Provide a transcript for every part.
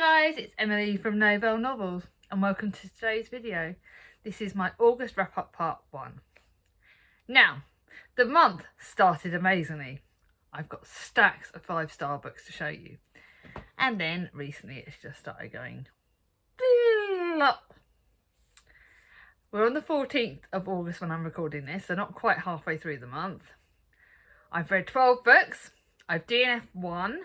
guys, it's Emily from Nobel Novels and welcome to today's video. This is my August wrap up part 1. Now, the month started amazingly. I've got stacks of 5-star books to show you. And then recently it's just started going up. We're on the 14th of August when I'm recording this, so not quite halfway through the month. I've read 12 books. I've DNF'd 1.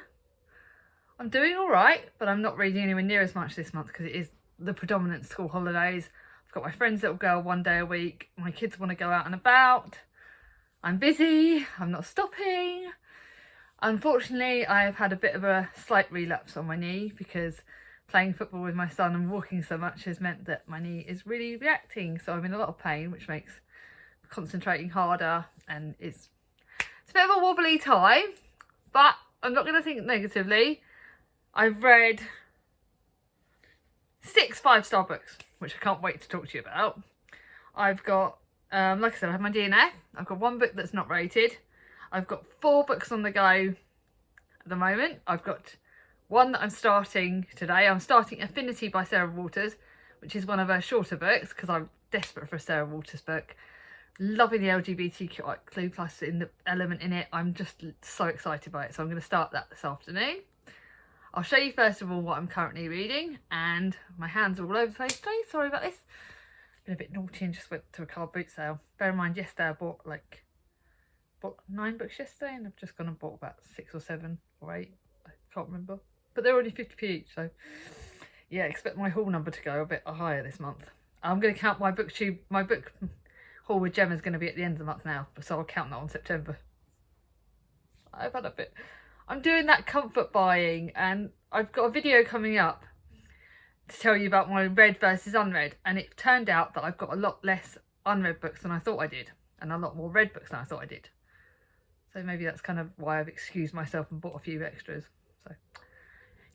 I'm doing all right, but I'm not reading anywhere near as much this month because it is the predominant school holidays. I've got my friend's little girl 1 day a week. My kids want to go out and about. I'm busy. I'm not stopping. Unfortunately, I've had a bit of a slight relapse on my knee because playing football with my son and walking so much has meant that my knee is really reacting. So I'm in a lot of pain, which makes concentrating harder, and it's a bit of a wobbly time, but I'm not going to think negatively. I've read 6 5-star books, which I can't wait to talk to you about. I've got, like I said, I have my DNF. I've got 1 book that's not rated. I've got 4 books on the go at the moment. I've got 1 that I'm starting today. I'm starting Affinity by Sarah Waters, which is one of her shorter books because I'm desperate for a Sarah Waters book. Loving the LGBTQ plus in the element in it. I'm just so excited by it. So I'm going to start that this afternoon. I'll show you first of all what I'm currently reading, and my hands are all over the place today. Sorry about this. Been a bit naughty and just went to a car boot sale. Bear in mind, yesterday I bought 9 books yesterday, and I've just gone and bought about 6 or 7 or 8. I can't remember, but they're only 50p each. So yeah, expect my haul number to go a bit higher this month. I'm going to count my book haul with Gemma's going to be at the end of the month now, so I'll count that on September. I've had a bit. I'm doing that comfort buying, and I've got a video coming up to tell you about my read versus unread, and it turned out that I've got a lot less unread books than I thought I did, and a lot more read books than I thought I did. So maybe that's kind of why I've excused myself and bought a few extras. So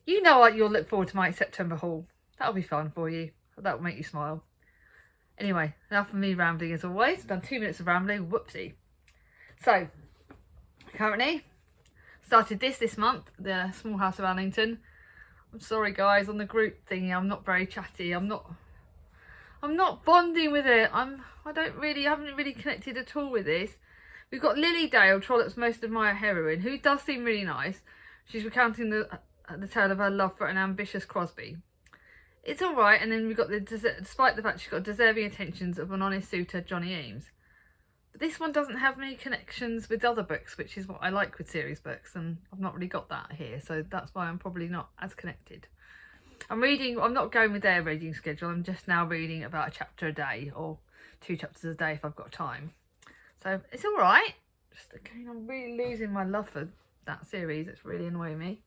you know what, you'll look forward to my September haul. That'll be fun for you. That'll make you smile. Anyway, enough of me rambling as always. I've done 2 minutes of rambling. Whoopsie. So currently started this month, the Small House of Allington. I'm sorry guys, on the group thingy I'm not very chatty. I'm not bonding with it. I haven't really connected at all with this. We've got Lily Dale, Trollope's most admired heroine, who does seem really nice. She's recounting the tale of her love for an ambitious Crosby. It's all right, and then we've got despite the fact she's got deserving attentions of an honest suitor, Johnny Eames. But this one doesn't have many connections with other books, which is what I like with series books, and I've not really got that here, so that's why I'm probably not as connected. I'm not going with their reading schedule. I'm just now reading about a chapter a day, or 2 chapters a day if I've got time. So it's all right. Just again, I'm really losing my love for that series. It's really annoying me.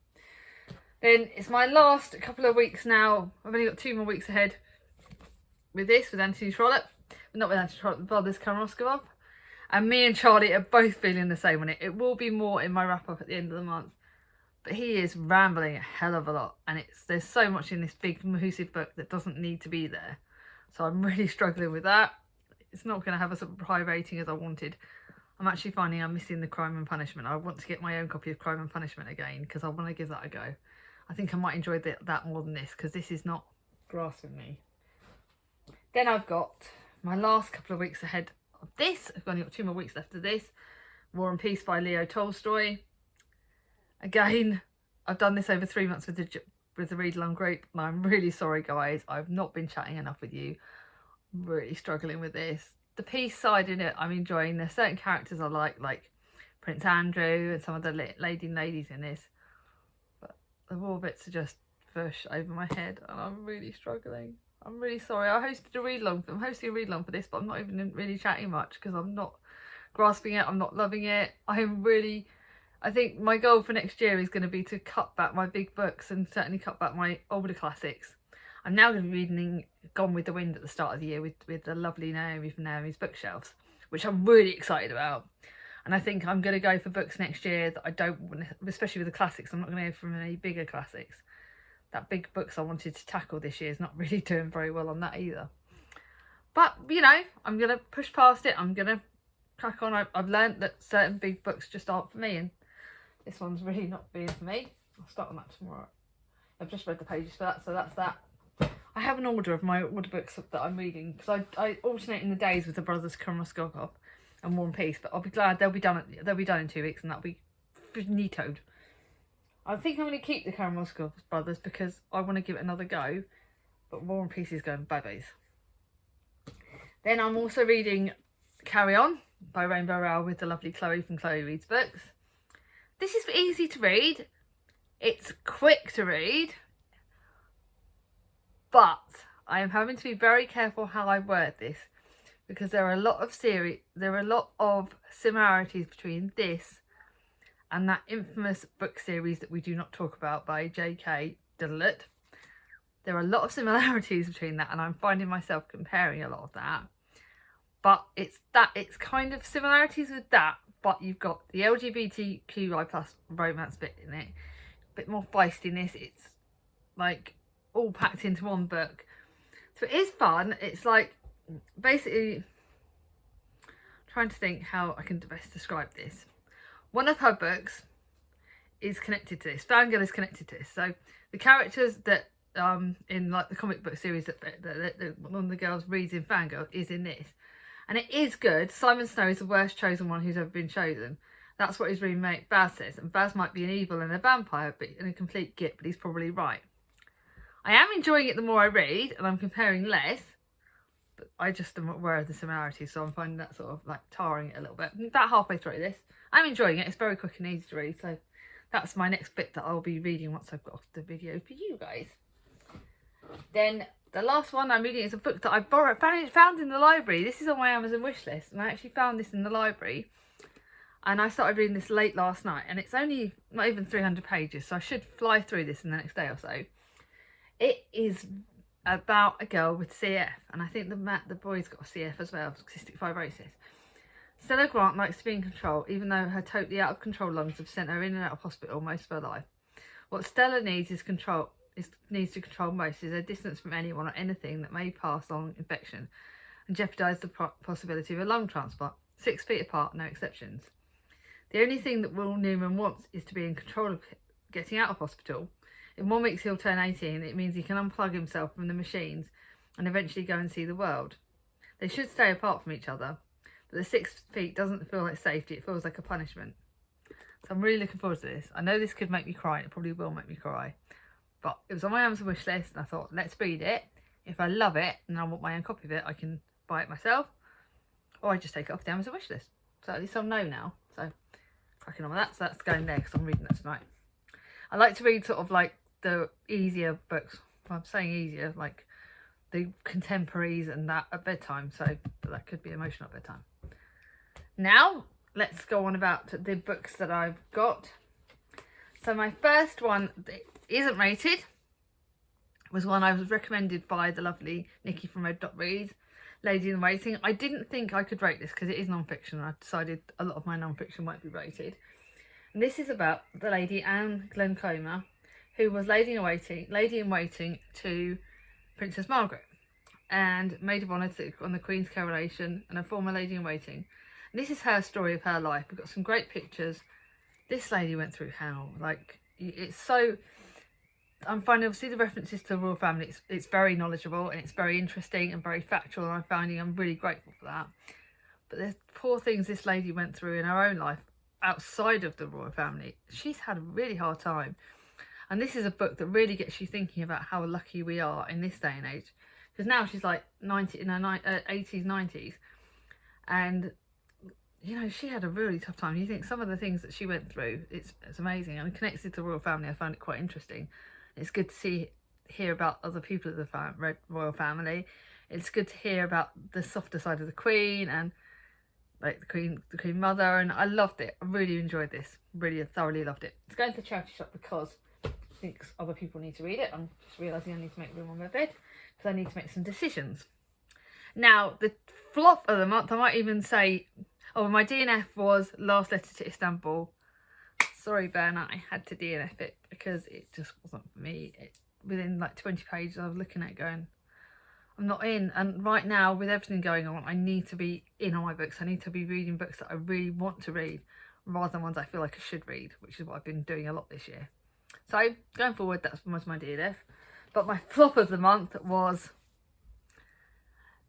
Then it's my last couple of weeks now. I've only got 2 more weeks ahead with Anthony Trollope. Not with Anthony Trollope, Brothers Karamazov. And me and Charlie are both feeling the same on it. It will be more in my wrap up at the end of the month. But he is rambling a hell of a lot. And there's so much in this big massive book that doesn't need to be there. So I'm really struggling with that. It's not going to have a sort of high rating as I wanted. I'm actually finding I'm missing the Crime and Punishment. I want to get my own copy of Crime and Punishment again because I want to give that a go. I think I might enjoy that more than this because this is not grasping me. Then I've got my last couple of weeks ahead of this. I've only got 2 more weeks left of this. War and Peace by Leo Tolstoy. Again, I've done this over 3 months with the Read Along group, and I'm really sorry guys. I've not been chatting enough with you. I'm really struggling with this. The peace side in it I'm enjoying. There's certain characters I like Prince Andrew and some of the ladies in this. But the war bits are just push over my head, and I'm really struggling. I'm really sorry. I'm hosting a read along for this, but I'm not even really chatting much because I'm not grasping it. I'm not loving it. I think my goal for next year is going to be to cut back my big books and certainly cut back my older classics. I'm now going to be reading Gone with the Wind at the start of the year with the lovely Naomi from Naomi's Bookshelves, which I'm really excited about. And I think I'm going to go for books next year that I don't want, especially with the classics. I'm not going to go for any bigger classics. That big books I wanted to tackle this year is not really doing very well on that either. But, you know, I'm going to push past it. I'm going to crack on. I've learned that certain big books just aren't for me, and this one's really not being for me. I'll start on that tomorrow. I've just read the pages for that, so that's that. I have an order of my audiobooks that I'm reading because I alternate in the days with the Brothers Karamazov and War and Peace, but I'll be glad they'll be done in 2 weeks, and that'll be neatoed. I think I'm going to keep the Karamazov brothers because I want to give it another go, but War and Peace is going bye-byes. Then I'm also reading Carry On by Rainbow Rowell with the lovely Chloe from Chloe Reads Books. This is easy to read. It's quick to read, but I am having to be very careful how I word this because there are a lot of similarities between this and that infamous book series that we do not talk about by J.K. Dillett. There are a lot of similarities between that, and I'm finding myself comparing a lot of that. But it's kind of similarities with that, but you've got the LGBTQI plus romance bit in it, a bit more feistiness. It's like all packed into one book, so it is fun. It's like basically trying to think how I can best describe this. One of her books is connected to this. Fangirl is connected to this. So the characters that in like the comic book series that one of the girls reads in Fangirl is in this. And it is good. Simon Snow is the worst chosen one who's ever been chosen. That's what his roommate Baz says. And Baz might be an evil and a vampire, but in a complete git, but he's probably right. I am enjoying it the more I read, and I'm comparing less, but I just am aware of the similarities, so I'm finding that sort of like tarring it a little bit. About halfway through this. I'm enjoying it. It's very quick and easy to read, so that's my next bit that I'll be reading once I've got off the video for you guys. Then the last one I'm reading is a book that I found in the library. This is on my Amazon wishlist, and I actually found this in the library. And I started reading this late last night, and it's only not even 300 pages, so I should fly through this in the next day or so. It is about a girl with CF, and I think the boy's got a CF as well, cystic fibrosis. Stella Grant likes to be in control, even though her totally out of control lungs have sent her in and out of hospital most of her life. What Stella needs needs to control most is a distance from anyone or anything that may pass on infection and jeopardise the possibility of a lung transplant. 6 feet apart, no exceptions. The only thing that Will Newman wants is to be in control of getting out of hospital. In 1 week he'll turn 18. It means he can unplug himself from the machines and eventually go and see the world. They should stay apart from each other, but the 6 feet doesn't feel like safety. It feels like a punishment. So I'm really looking forward to this. I know this could make me cry. It probably will make me cry. But it was on my Amazon wish list, and I thought, let's read it. If I love it and I want my own copy of it, I can buy it myself, or I just take it off the Amazon wish list. So at least I'll know now. So cracking on with that. So that's going there because I'm reading that tonight. I like to read sort of like the easier books. Well, I'm saying easier, like the contemporaries and that at bedtime. So that could be emotional at bedtime. Now let's go on about the books that I've got. So my first one that isn't rated was one I was recommended by the lovely Nikki from Red Dot Reads, Lady in Waiting. I didn't think I could rate this because it is non-fiction. I decided a lot of my non-fiction won't be rated. And this is about the lady Anne Glencoma, who was lady in waiting to Princess Margaret and maid of honour on the Queen's coronation and a former lady in waiting. And this is her story of her life. We've got some great pictures. This lady went through hell. Like, it's so... I'm finding obviously the references to the royal family. It's very knowledgeable and it's very interesting and very factual, and I'm really grateful for that. But the poor things this lady went through in her own life outside of the royal family, she's had a really hard time. And this is a book that really gets you thinking about how lucky we are in this day and age. Because now she's like 90 in her 80s, 90s, and you know, she had a really tough time. You think some of the things that she went through, it's amazing. And connected to the royal family, I found it quite interesting. It's good to hear about other people of the royal family. It's good to hear about the softer side of the Queen and like the Queen Mother. And I loved it. I really enjoyed this. Really thoroughly loved it. It's going to the charity shop because I think other people need to read it. I'm just realising I need to make room on my bed because I need to make some decisions. Now, the flop of the month, I might even say, oh, my DNF was Last Letter to Istanbul. Sorry, Ben, I had to DNF it because it just wasn't for me. Within like 20 pages, I was looking at it going, I'm not in. And right now, with everything going on, I need to be in on my books. I need to be reading books that I really want to read rather than ones I feel like I should read, which is what I've been doing a lot this year. So going forward, that was my DNF. But my flop of the month was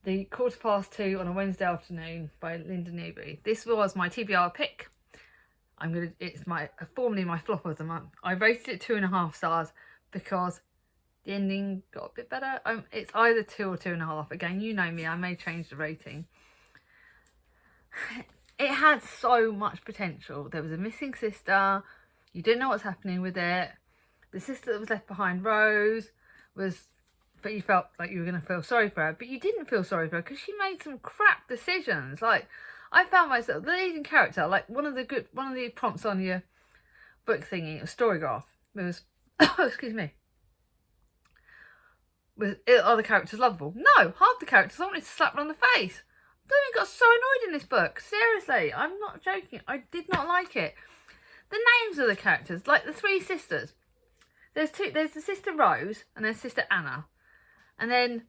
the 2:15 on a Wednesday afternoon by Linda Newby. This was my TBR pick. It's formally my flop of the month. I rated it 2.5 stars because the ending got a bit better. It's either 2 or 2.5. Again, you know me, I may change the rating. It had so much potential. There was a missing sister. You didn't know what's happening with it. The sister that was left behind, Rose, but you felt like you were going to feel sorry for her, but you didn't feel sorry for her because she made some crap decisions. Like, I found myself, the leading character, like one of the prompts on your book thingy, a storygraph, was, excuse me, are the characters lovable? No, half the characters I wanted to slap her on the face. I got so annoyed in this book. Seriously, I'm not joking. I did not like it. The names of the characters, like the 3 sisters. There's the sister Rose and there's sister Anna. And then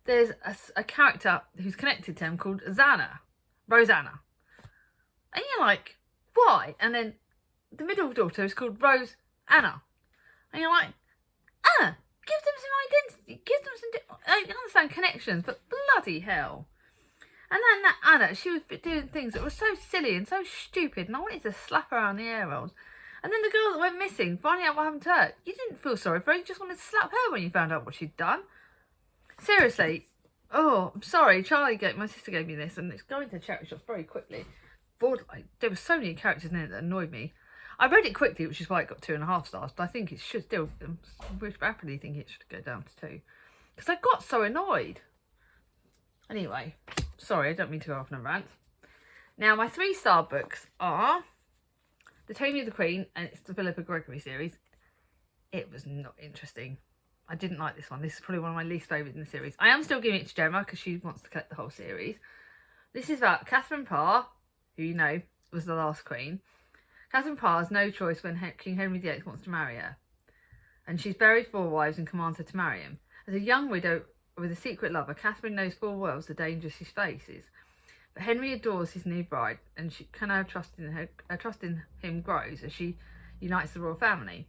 there's a character who's connected to them called Rosanna. And you're like, why? And then the middle daughter is called Rose Anna. And you're like, give them some identity. Give them some... I understand connections, but bloody hell. And then that Anna, she was doing things that were so silly and so stupid, and I wanted to slap her around the air rolls. And then the girl that went missing, finding out what happened to her, you didn't feel sorry for her, you just wanted to slap her when you found out what she'd done. Seriously. Oh, I'm sorry, my sister gave me this, and it's going to charity shops very quickly. There were so many characters in it that annoyed me. I read it quickly, which is why it got 2.5 stars, but I think it should still, I rapidly think it should go down to 2. Because I got so annoyed. Anyway, sorry, I don't mean to go off on a rant. Now, my 3-star books are The Taming of the Queen, and it's the Philippa Gregory series. It was not interesting. I didn't like this one. This is probably one of my least favourites in the series. I am still giving it to Gemma because she wants to collect the whole series. This is about Catherine Parr, who you know was the last queen. Catherine Parr has no choice when King Henry VIII wants to marry her. And she's buried 4 wives and commands her to marry him. As a young widow with a secret lover, Catherine knows full well the dangers she faces. But Henry adores his new bride, and her trust in him grows as she unites the royal family.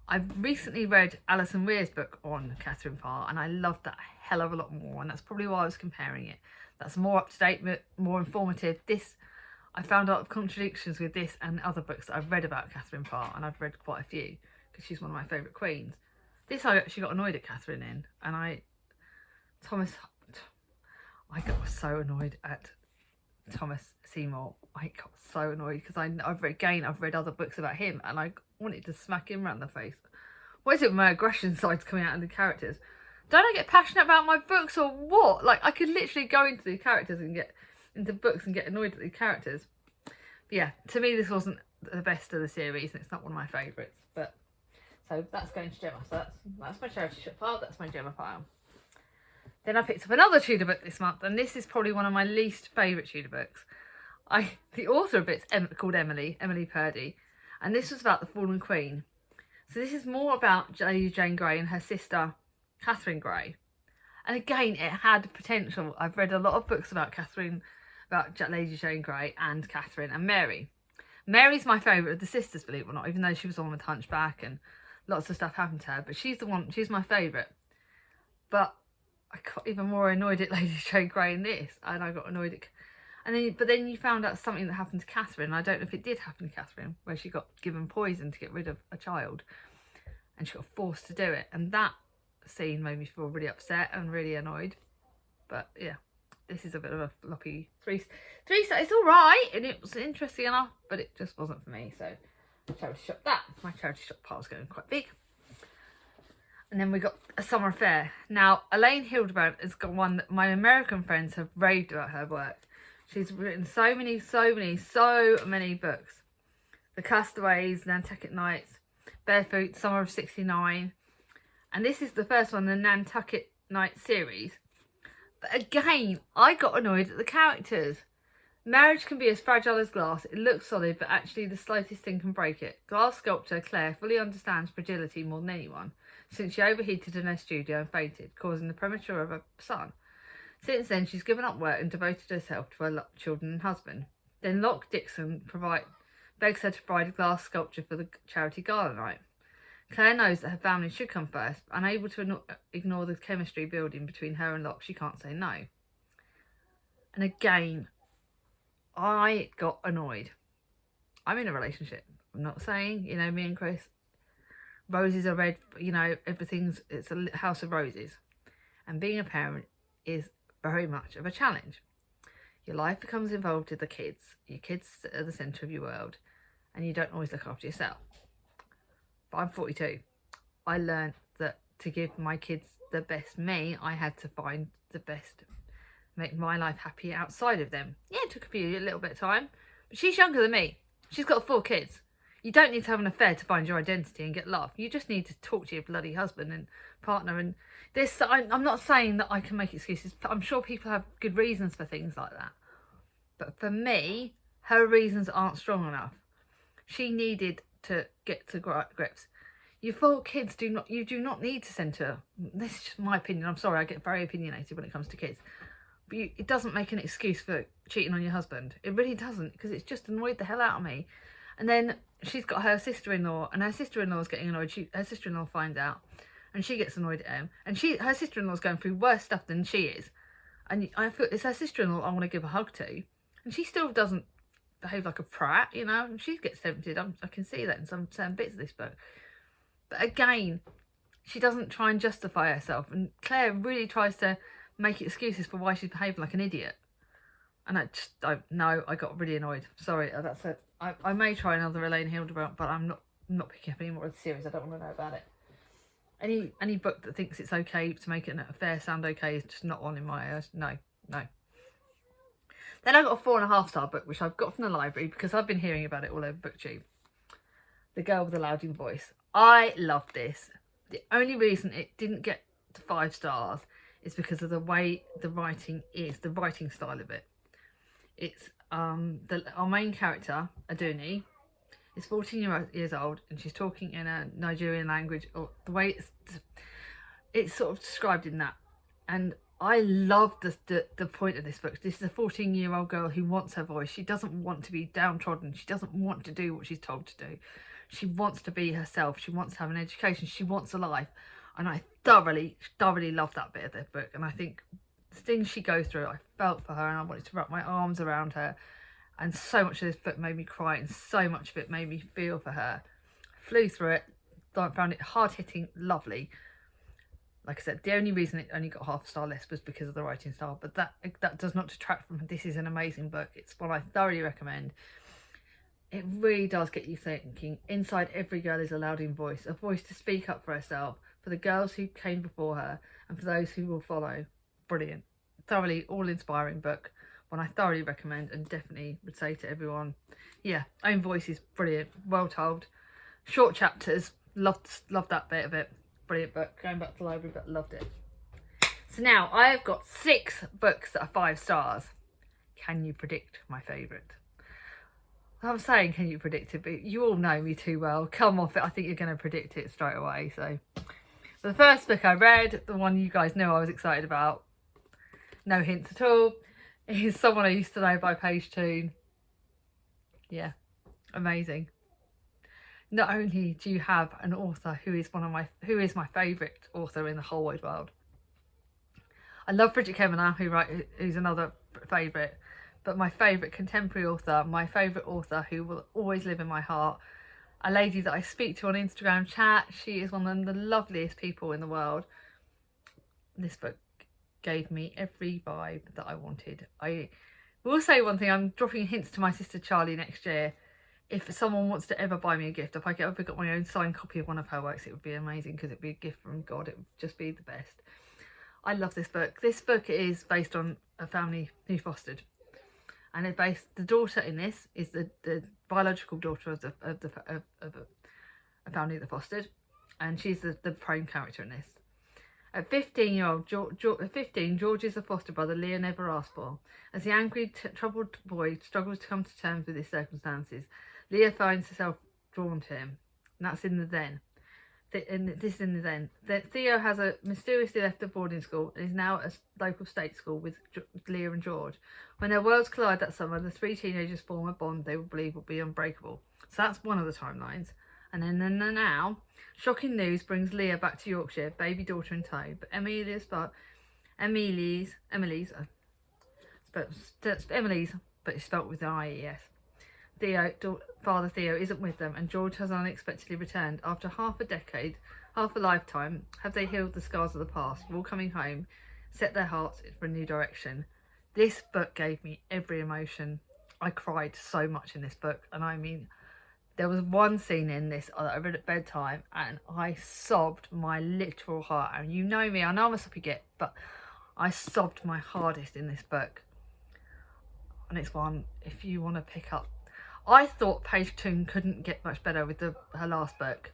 I've recently read Alison Weir's book on Catherine Parr, and I loved that a hell of a lot more, and that's probably why I was comparing it. That's more up to date, more informative. I found a lot of contradictions with this and other books that I've read about Catherine Parr, and I've read quite a few because she's one of my favourite queens. This I actually got annoyed at Catherine in, and I got so annoyed at Thomas Seymour. I got so annoyed because I've read other books about him, and I wanted to smack him around the face. What is it, my aggression side's coming out in the characters? Don't I get passionate about my books or what? Like, I could literally go into the characters and get into books and get annoyed at the characters. But yeah, to me this wasn't the best of the series, and it's not one of my favourites. But so that's going to Gemma. So that's my charity shop pile. That's my Gemma pile. Then I picked up another Tudor book this month, and this is probably one of my least favourite Tudor books. The author of it's called Emily Purdy, and this was about the fallen queen. So this is more about Lady Jane Grey and her sister Catherine Grey. And again, it had potential. I've read a lot of books about Lady Jane Grey and Catherine and Mary. Mary's my favourite of the sisters, believe it or not, even though she was on with Hunchback and lots of stuff happened to her. But she's my favourite. But I got even more annoyed at Lady Jane Grey in this, and I got annoyed at... But then you found out something that happened to Catherine, and I don't know if it did happen to Catherine, where she got given poison to get rid of a child, and she got forced to do it, and that scene made me feel really upset and really annoyed. But yeah, this is a bit of a floppy 3 star. It's all right, and it was interesting enough, but it just wasn't for me. So my charity shop pile's going quite big. And then we got A Summer Affair. Now, Elaine Hildebrand has got one that my American friends have raved about her work. She's written so many books. The Castaways, Nantucket Nights, Barefoot, Summer of '69. And this is the first one, the Nantucket Nights series. But again, I got annoyed at the characters. Marriage can be as fragile as glass. It looks solid, but actually the slightest thing can break it. Glass sculptor Claire fully understands fragility more than anyone, since she overheated in her studio and fainted, causing the premature of her son. Since then, she's given up work and devoted herself to her children and husband. Then Locke Dixon begs her to provide a glass sculpture for the charity gala night. Claire knows that her family should come first. Unable to ignore the chemistry building between her and Locke, she can't say no. And again, I got annoyed. I'm in a relationship. I'm not saying, you know, me and Chris, roses are red, you know, it's a house of roses. And being a parent is very much of a challenge. Your life becomes involved with the kids. Your kids are the centre of your world. And you don't always look after yourself. But I'm 42. I learned that to give my kids the best me, I had to find the best, make my life happy outside of them. Yeah, it took a little bit of time. But she's younger than me. She's got 4 kids. You don't need to have an affair to find your identity and get love. You just need to talk to your bloody husband and partner. And this, I'm not saying that I can make excuses. I'm sure people have good reasons for things like that. But for me, her reasons aren't strong enough. She needed to get to grips. Your 4 kids you do not need to send her. This is just my opinion. I'm sorry, I get very opinionated when it comes to kids. But it doesn't make an excuse for cheating on your husband. It really doesn't, because it's just annoyed the hell out of me. And then she's got her sister-in-law, and her sister-in-law is getting annoyed. Her sister-in-law finds out, and she gets annoyed at him. And her sister-in-law is going through worse stuff than she is. And I feel it's her sister-in-law I want to give a hug to. And she still doesn't behave like a prat, you know. And she gets tempted. I can see that in some certain bits of this book. But again, she doesn't try and justify herself. And Claire really tries to make excuses for why she's behaving like an idiot. And I got really annoyed. Sorry, that's it. I may try another Elaine Hildebrandt, but I'm not picking up any more of the series. I don't want to know about it. Any book that thinks it's okay to make an affair sound okay is just not on in my eyes. No. Then I got a 4.5-star book, which I've got from the library because I've been hearing about it all over BookTube. The Girl with the Loudoun Voice. I loved this. The only reason it didn't get to 5 stars is because of the way the writing is, the writing style of it. It's our main character, Aduni, is 14 years old, and she's talking in a Nigerian language, or the way it's sort of described in that. And I love the point of this book. This is a 14-year-old girl who wants her voice. She doesn't want to be downtrodden. She doesn't want to do what she's told to do. She wants to be herself. She wants to have an education. She wants a life. And I thoroughly love that bit of the book. And I think the things she goes through, I felt for her, and I wanted to wrap my arms around her. And so much of this book made me cry, and so much of it made me feel for her. I flew through it. I found it hard-hitting, lovely. Like I said, the only reason it only got 1/2 star less was because of the writing style. But that does not detract from this is an amazing book. It's one I thoroughly recommend. It really does get you thinking. Inside every girl is a Loudoun voice. A voice to speak up for herself. For the girls who came before her. And for those who will follow. Brilliant. Thoroughly all-inspiring book. One I thoroughly recommend, and definitely would say to everyone, yeah, Own Voice is brilliant. Well told. Short chapters. Loved that bit of it. Brilliant book. Going back to the library, but loved it. So now I have got 6 books that are 5 stars. Can you predict my favourite? I'm saying can you predict it, but you all know me too well. Come off it. I think you're going to predict it straight away. So the first book I read, the one you guys know I was excited about, no hints at all, is Someone I Used to Know by Paige Toon. Yeah, amazing. Not only do you have an author who is my favourite author in the whole wide world. I love Bridget Kavanagh, who's another favourite, but my favourite contemporary author, my favourite author who will always live in my heart, a lady that I speak to on Instagram chat. She is one of the loveliest people in the world. This book gave me every vibe that I wanted. I will say one thing, I'm dropping hints to my sister Charlie next year. If someone wants to ever buy me a gift, if I ever got my own signed copy of one of her works, it would be amazing because it'd be a gift from God. It would just be the best. I love this book. This book is based on a family who fostered. And the daughter in this is the biological daughter of a family that fostered. And she's the prime character in this. At 15, George is a foster brother Leah never asked for. As the angry, troubled boy struggles to come to terms with his circumstances, Leah finds herself drawn to him. And that's in the then. This is in the then. Theo has mysteriously left the boarding school and is now at a local state school with Leah and George. When their worlds collide that summer, the 3 teenagers form a bond they will believe will be unbreakable. So that's one of the timelines. And then now, shocking news brings Leah back to Yorkshire, baby daughter in tow. But Emily's, but it's spelt with an I-E-S. Father Theo isn't with them, and George has unexpectedly returned. After half a lifetime, have they healed the scars of the past? All coming home, set their hearts for a new direction. This book gave me every emotion. I cried so much in this book, and I mean, there was one scene in this that I read at bedtime, and I sobbed my literal heart. And you know me, I know I'm a soppy git, but I sobbed my hardest in this book. And it's one, if you want to pick up. I thought Paige Toon couldn't get much better with her last book.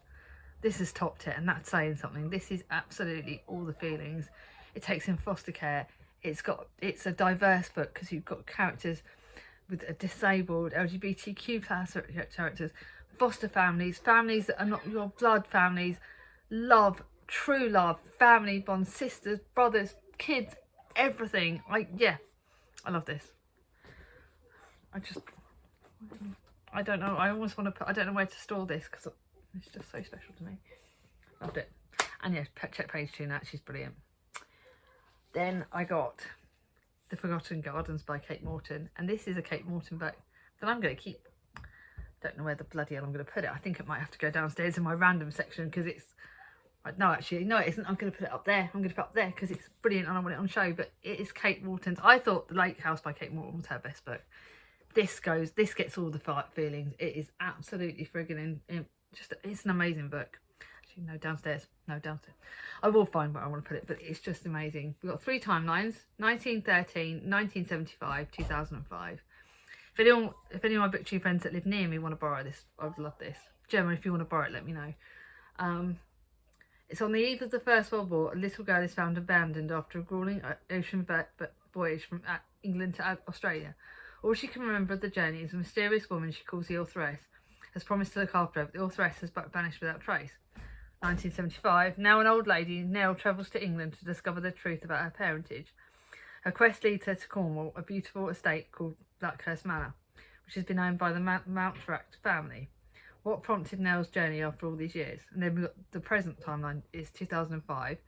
This is topped it, and that's saying something. This is absolutely all the feelings. It takes in foster care. It's a diverse book because you've got characters with a disabled, LGBTQ plus characters, foster families that are not your blood families, love, true love, family bonds, sisters, brothers, kids, everything. I love this. I don't know. I almost want to put. I don't know where to store this because it's just so special to me. Loved it. And yeah, check Paige Toon out. She's brilliant. Then I got The Forgotten Gardens by Kate Morton, and this is a Kate Morton book that I'm going to keep. Don't know where the bloody hell I'm going to put it. I think it might have to go downstairs in my random section because it's. No, actually, no, it isn't. I'm going to put it up there. I'm going to put it up there because it's brilliant and I want it on show. But it is Kate Morton's. I thought The Lake House by Kate Morton was her best book. This gets all the feelings. It is absolutely friggin' it's an amazing book. Actually, no, downstairs. I will find where I want to put it, but it's just amazing. We've got 3 timelines: 1913, 1975, 2005. If any of my BookTube friends that live near me want to borrow this, I would love this. Gemma, if you want to borrow it, let me know. It's on the eve of the First World War. A little girl is found abandoned after a grueling ocean voyage from England to Australia. All she can remember of the journey is a mysterious woman she calls the authoress has promised to look after her, but the authoress has vanished without trace. 1975. Now an old lady, Nell, travels to England to discover the truth about her parentage. Her quest leads her to Cornwall, a beautiful estate called Blackhurst Manor, which has been owned by the Mountfort family. What prompted Nell's journey after all these years? And then we've got the present timeline is 2005.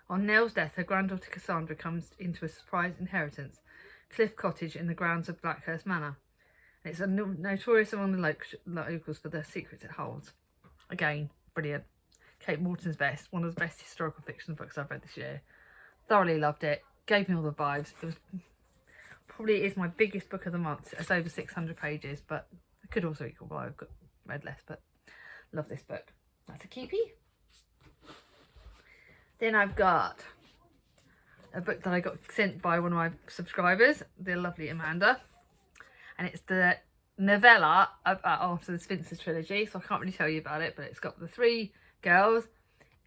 On Nell's death, her granddaughter Cassandra comes into a surprise inheritance, Cliff Cottage in the grounds of Blackhurst Manor. And it's notorious among the locals for the secrets it holds. Again, brilliant. Kate Morton's best. One of the best historical fiction books I've read this year. Thoroughly loved it. Gave me all the vibes. Probably is my biggest book of the month. It's over 600 pages, but it could also equal why I've read less, but love this book. That's a keepy. Then I've got a book that I got sent by one of my subscribers, the lovely Amanda, and it's the novella after the Sphinxes trilogy, so I can't really tell you about it, but it's got the 3 girls,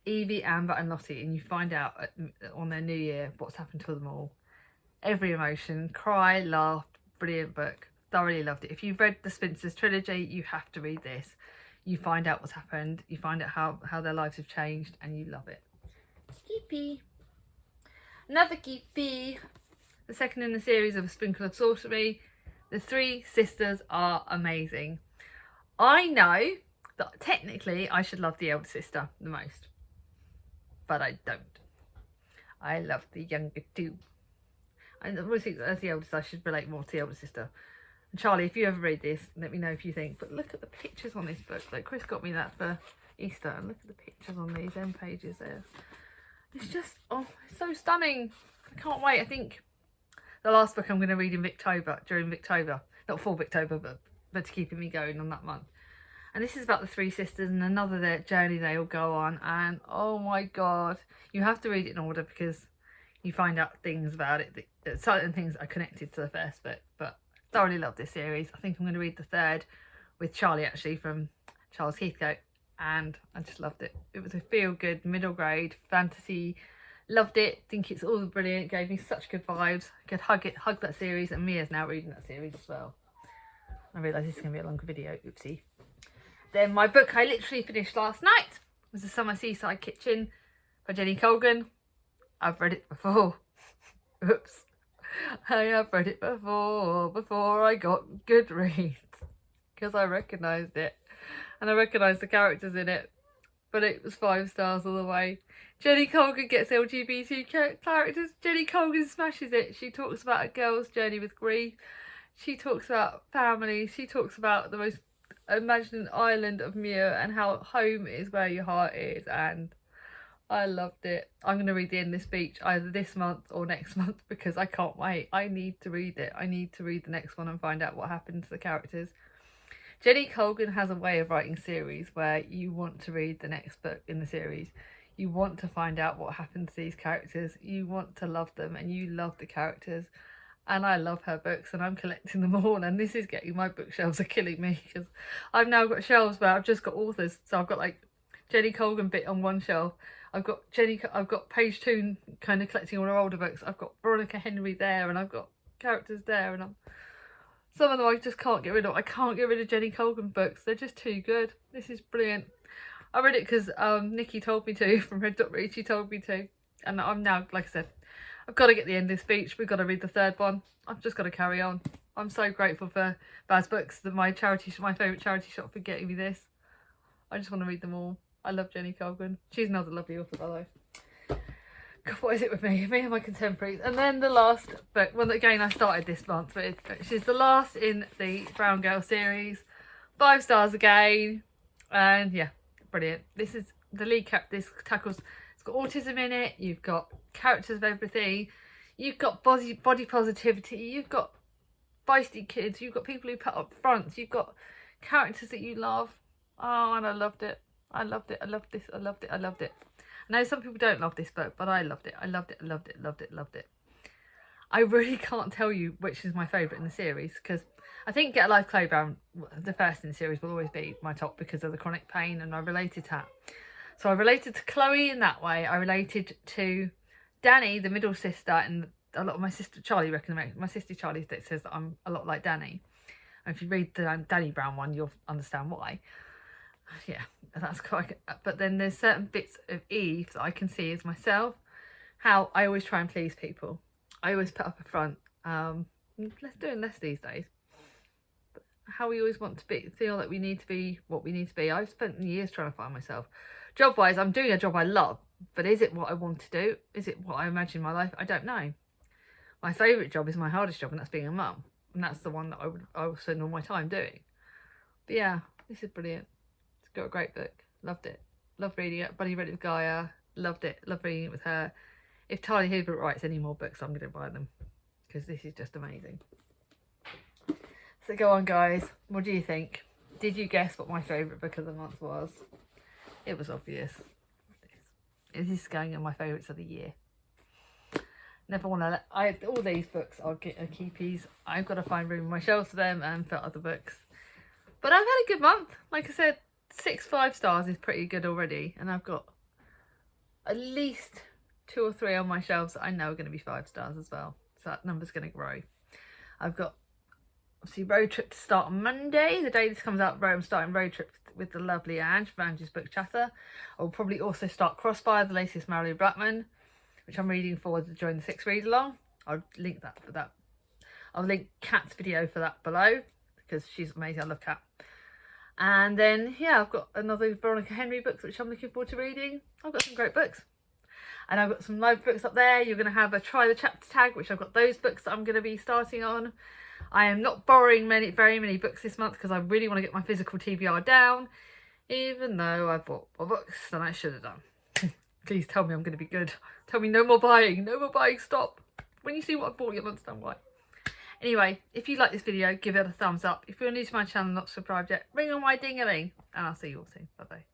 Evie, Amber and Lottie, and you find out on their new year what's happened to them all. Every emotion, cry, laugh, brilliant book. Thoroughly loved it. If you've read the Sphinxes trilogy, you have to read this. You find out what's happened, you find out how their lives have changed, and you love it. Keepy. Another keepy. The second in the series of A Sprinkle of Sorcery. The 3 sisters are amazing. I know that technically I should love the elder sister the most, but I don't. I love the younger 2. I always think that as the eldest I should relate more to the elder sister. And Charlie, if you ever read this, let me know if you think. But look at the pictures on this book. Like, Chris got me that for Easter, and look at the pictures on these end pages there. It's just, oh, it's so stunning. I can't wait. I think the last book I'm going to read in Victober, during Victober. Not for Victober, but to keeping me going on that month. And this is about the 3 sisters and another journey they all go on. And oh my God, you have to read it in order because you find out things about it. Certain things are connected to the first book, but thoroughly love this series. I think I'm going to read the 3rd with Charlie, actually, from Charles Heathcote, and I just loved it. It was a feel-good middle grade fantasy. Loved it. Think it's all brilliant. Gave me such good vibes. I could hug that series, and Mia's now reading that series as well. I realise this is going to be a longer video. Oopsie. Then my book I literally finished last night was The Summer Seaside Kitchen by Jenny Colgan. I've read it before. Oops. I have read it before I got Goodreads because I recognised it. and I recognised the characters in it, but it was 5 stars all the way. Jenny Colgan gets LGBT characters. Jenny Colgan smashes it. She talks about a girl's journey with grief. She talks about family. She talks about the most imagined island of Muir and how home is where your heart is, and I loved it. I'm going to read the end of this speech either this month or next month because I can't wait. I need to read it. I need to read the next one and find out what happened to the characters. Jenny Colgan has a way of writing series where you want to read the next book in the series. You want to find out what happened to these characters. You want to love them, and you love the characters. And I love her books, and I'm collecting them all, and this is getting, my bookshelves are killing me because I've now got shelves where I've just got authors. So I've got like Jenny Colgan bit on one shelf. I've got page 2 kind of collecting all her older books. I've got Veronica Henry there, and I've got characters there, and some of them I just can't get rid of. I can't get rid of Jenny Colgan books. They're just too good. This is brilliant. I read it because Nikki told me to, from Red Dot Read. She told me to, and I'm now, like I said, I've got to get the end of this speech. We've got to read the 3rd one. I've just got to carry on. I'm so grateful for Baz Books, my favourite charity shop, for getting me this. I just want to read them all. I love Jenny Colgan. She's another lovely author, by the way. God, what is it with me? Me and my contemporaries. And then the last book, well, again, I started this month, but she's the last in the Brown Girl series. 5 stars again. And yeah, brilliant. This is the lead this tackles, it's got autism in it. You've got characters of everything. You've got body positivity. You've got feisty kids. You've got people who put up fronts. You've got characters that you love. Oh, and I loved it. I loved it. I loved this. I loved it. I loved it. I know some people don't love this book, but I loved it. I loved it. I loved it. Loved it. Loved it. I really can't tell you which is my favourite in the series because I think Get a Life Chloe Brown, the first in the series, will always be my top because of the chronic pain, and I related to that. So I related to Chloe in that way. I related to Danny, the middle sister, and a lot of my sister Charlie recommends. My sister Charlie says that I'm a lot like Danny. And if you read the Danny Brown one, you'll understand why. Yeah, that's quite. But then there's certain bits of Eve that I can see as myself. How I always try and please people. I always put up a front. Let's do it less these days. But how we always want to feel that we need to be what we need to be. I've spent years trying to find myself. Job-wise, I'm doing a job I love, but is it what I want to do? Is it what I imagine my life? I don't know. My favourite job is my hardest job, and that's being a mum, and that's the one that I will spend all my time doing. But yeah, this is brilliant. It's got a great book. Loved it. Loved reading it. Buddy read it with Gaia. Loved it. Loved reading it with her. If Tali Hibbert writes any more books, I'm going to buy them because this is just amazing. So go on, guys. What do you think? Did you guess what my favourite book of the month was? It was obvious. This is going on my favourites of the year. Never want to let... all these books are keepies. I've got to find room in my shelves for them and for other books. But I've had a good month. Like I said, 6 5 stars is pretty good already. And I've got at least 2 or 3 on my shelves that I know are going to be 5 stars as well. So that number's going to grow. I've got, obviously, Road Trip to start on Monday. The day this comes out, I'm starting Road Trip with the lovely Ange from Ange's Book Chatter. I'll probably also start Crossfire, the latest Marilyn Blackman, which I'm reading for to join the 6 read along. I'll link that for that. I'll link Kat's video for that below because she's amazing. I love Kat. And then, yeah, I've got another Veronica Henry books which I'm looking forward to reading. I've got some great books. And I've got some live books up there. You're going to have a Try the Chapter tag, which I've got those books that I'm going to be starting on. I am not borrowing very many books this month because I really want to get my physical TBR down, even though I bought more books than I should have done. Please tell me I'm going to be good. Tell me no more buying, stop. When you see what I bought, you'll understand why. Anyway, if you like this video, give it a thumbs up. If you're new to my channel and not subscribed yet, ring on my ding-a-ling, and I'll see you all soon. Bye-bye.